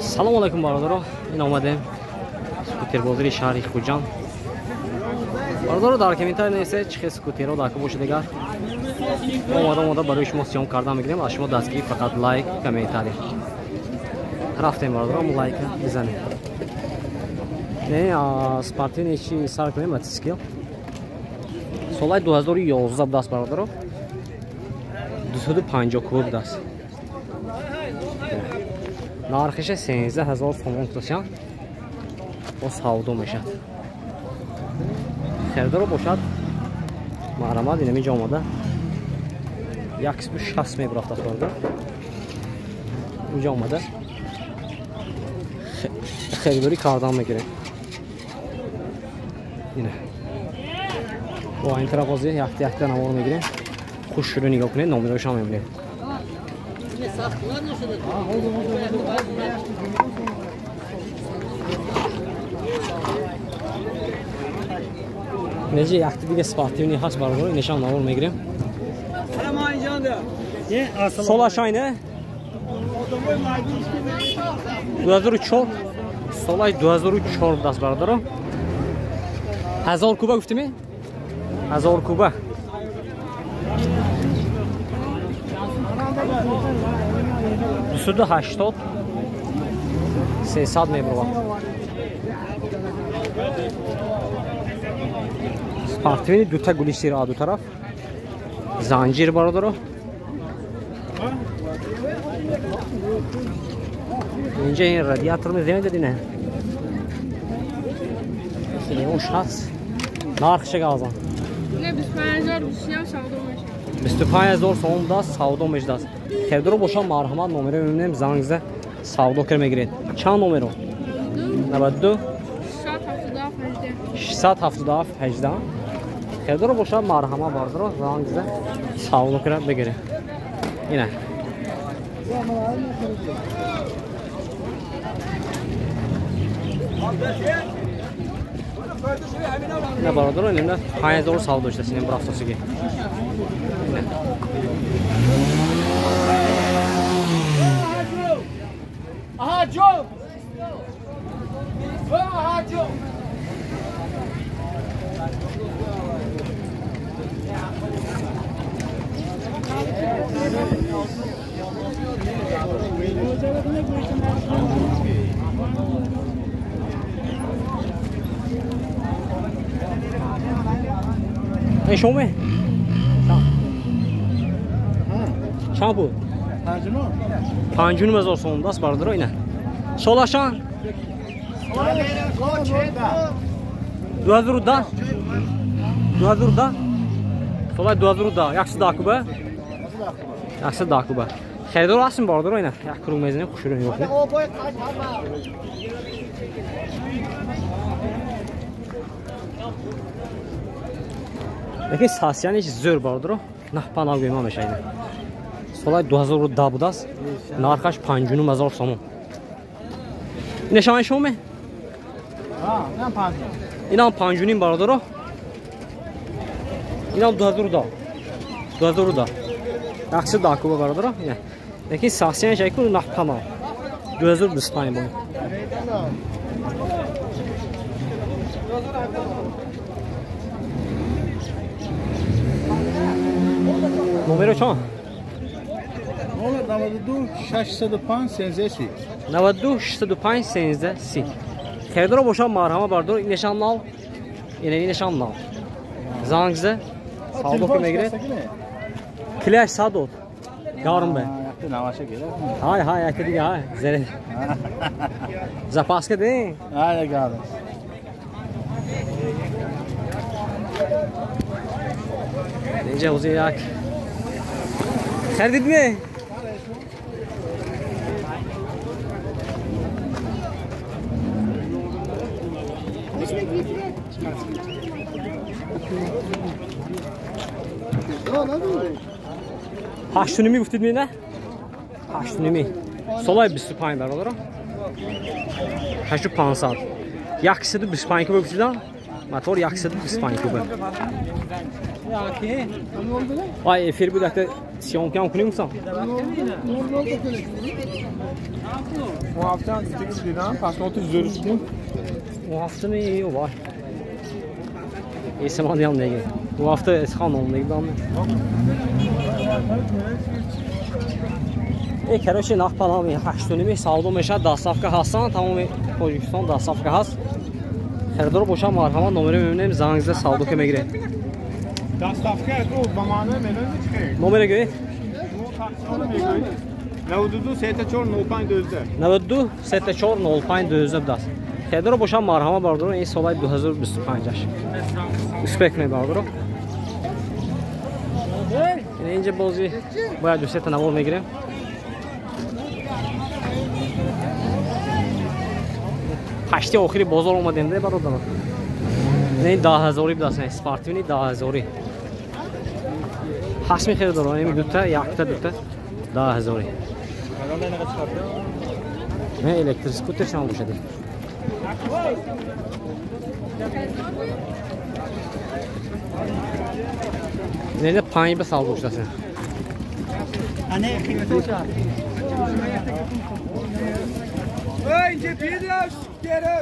Салом алайкум бародаро. Ин омадем скутербозии шаҳри Хуҷанд. Бародаро дар комментарий нависед чӣ хел скутеро дар боша дигар. Омада барои шумо сиём кардан мегирем. Аз шумо дастгирӣ фақат лайк, комментарий. Рафтем бародаро, лайк бизанем. Не спортивни чи сар кунем мотоцикл. Солаи 2011 даст бародаро. 250 куб даст. Нархиш 13000 сомон кутасян. Боз ҳавдо мешад. Хердоро бошад. Маҳрамад инами ҷомада. 160 мебарафт аст бародаро. Инҷа омада. Хердори кардан мегирем. Ина. Бо ин тарафози якта навор мегирем. Хушро нигоҳ кунед, номерошам мебинед. Неҷи якта дига спортивни ҳаст бародаро, нишон навор мегирем. Солаш айне? 2004. Солаш 2004 даст бародаро. 1000 куба гуфтими? 1000 куба. Суду 80 300 мебарад. Спортивни дута гулистир аду тараф. Занҷир бародаро. Инҷа ин радиатор мезем дадине. Синемош ҳаст. Нархиш газан. Не 25000 бисям савдо мешад. 25000 сом даст, савдо мешад. Хердоро боша марҳамат номеро мебинем, зангза савдо кир мегиред. Чанд номеро? 92 677 18. Хердоро боша марҳамат бародаро, зангза савдо кир бегиред. Ина. Не бародаро, инда 5000 савдо шуда синем брафтосиги. Aha Joe! Aha Joe! ای شومه چند بود؟ 5000 سوم دست بردارو اینه سولاشان 2010 سولای 2010 110 کوبه 110 کوبه خیلی هستیم بردارو اینه یک کرو میزنیم خوش رو نگاه کنید یکی ساسیانش زور بردارو نه پناه گویما میشه اینه Solay 2010 budas. Narxaş 50000 so'm. Nishon shumi? Ha, men 5. Inam 5 baradaro. Inam 2010. 2010. Yaxshi dakuba baradaro. Ne? Lekin saksiyan shayku naqpama. 2025 bu. Numero çan? 92 605 13 92 605 13 Xeydaro boşa marhama bardor nişanlı al. Yine nişanlı al. Zangze sağda kömegire. Clash sadot. Yarım be. Yakın avaşa gelir. Hay yakın diye hay. Zere. Zapaska de. Hay geldi. Nece uzayak. Xərdid mi? Haştunimi guftid mi ne? Haştunimi. Solay 25 baralar. 850. Yaxşıdır 25 guftidam. motor 125 کوبه وای افیر بود که سیام کم کنیم سام Bu hafta gittik birden pasaportu zürüştüm. Bu hafta mı iyi var اسمان دیام دیگه bu hafta اسخان olmayı da کراچی نخ پنامی 8.5 سالدو میشه داستافکا هستن تمام پوزیشن داستافکا هست خریدار باشه مرحمت نمره میبینیم زنگ سالدو که میگیره Dastavka to zamanı menü çıkıyor. نمره گوی 92 سیت 4 95 dözde. 92 74 05 12 داست خریدار باشه مرحمت باردارو این سال 2025 اسپک می باردارو اینجا بازی باید دو سه تا نوار میگیریم هشتی آخری بازار اومدیم ده برادر نه 10000 بداسن اسپارتینی 10000 هست میخره دارم این دو تا یک تا 10000 نه الکتریک اسکوتر شما باشه ده نه 5 به سال باشه داسن Anne kıymetli çağır. Önce biraz geri.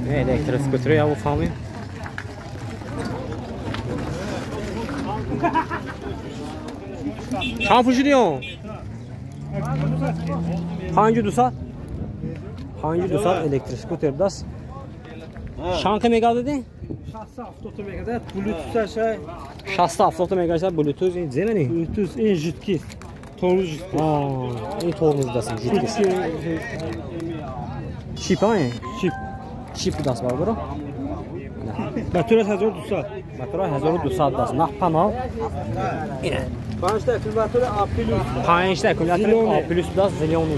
نه الکتریک اسکوتر یا bu fami چند فروشی دیون 5200 الکتریک اسکوتر دست شانک میگا دادی 60 مگا بلوتوث şey 60 مگا بلوتوث این زمینی Bluetooth en jitki. Torlu jitki. این tormuzdasın ciddi چیپ های چیپ دست بردارو Batarya 1200. بطرا 1200 دست نه پناه اینه 5 ta akümülatör A+. 5 تا اکومولاتور A+ دست زلیونی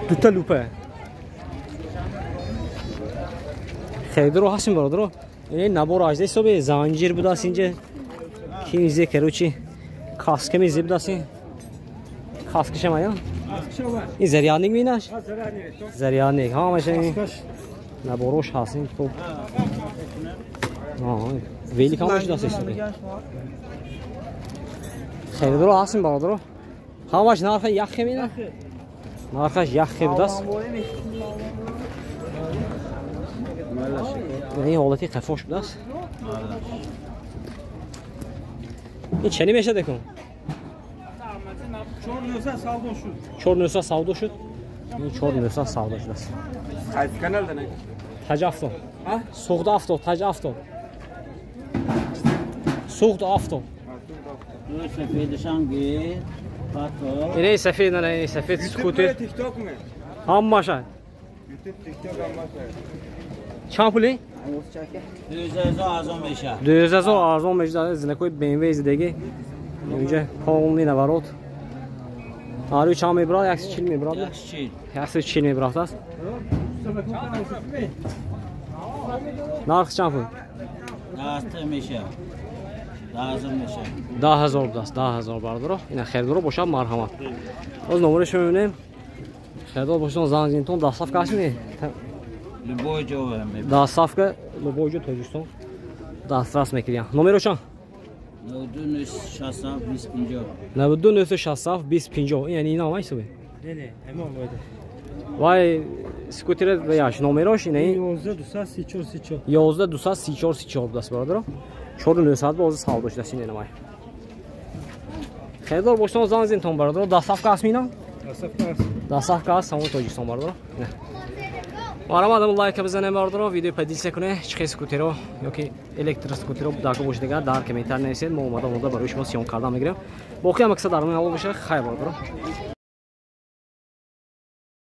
دو تا لوپه خیلی رو هستیم برادرو این نبار آجده صبح زنجیر بداست اینجا کی میزه کروچی کاسک میزه بداستی کاسکش هم آیا این زریانیک میناش زریانیک ها ماشه این نباروش هستیم خوب ویلی کامش داستی خیلی رو هستیم برادرو ها ماش نرخ یخی مینه نرخش یخی بداست این حالتی قفاش بداست این چنی میشه دکن 4900 savdo چور şut. شد این 4900 savdo شد است Kayıt kanalda ne? تاج افتاد سوخت افتاد تاج افتاد سوخت افتاد سفیدشان پاتو. اینه سفید نه این سفید سکوتر TikTok mu? هم ماشه YouTube TikTok ama. چند پولی 2000 ارزان میشه. 2000 ارزان میشه زنکوی BMW دیگه اینجا پاونی نوارات آره چند میبراد 140 میبراد 140 میبراد است نرخ چند پول دست میشه. لازم میشه. 10000 دست 10000 بردارو اینا خریدارو باشه مرحمت از نمرش میبینیم خریدار باشه زنگزینتون داستاف کاسمی Любой جوه می. داستافکا لوبوجو توجستون داستراس میکردیم نمرش چند 92 60 2050 یعنی اینا وایسو نه نه اما باید. وای سکوتر بیاش نمرش اینه 11234 11234 دست برادر 4900 باز سال داشت دست اینه وای خیلی باشه زنگزینتون برادر داستافکا اسمینا داستافکا است همون توجستون برادر مرحبا لایک بزنید برادر ویدیو پدیل کنه چه اسکوترو یا که الکتریک اسکوترو داکو باشه دیگه در کامنت نویسید ما اومدم برای شما سیام کردم میگیرم باقی هم مقصد درمون حال بشه خیر برادر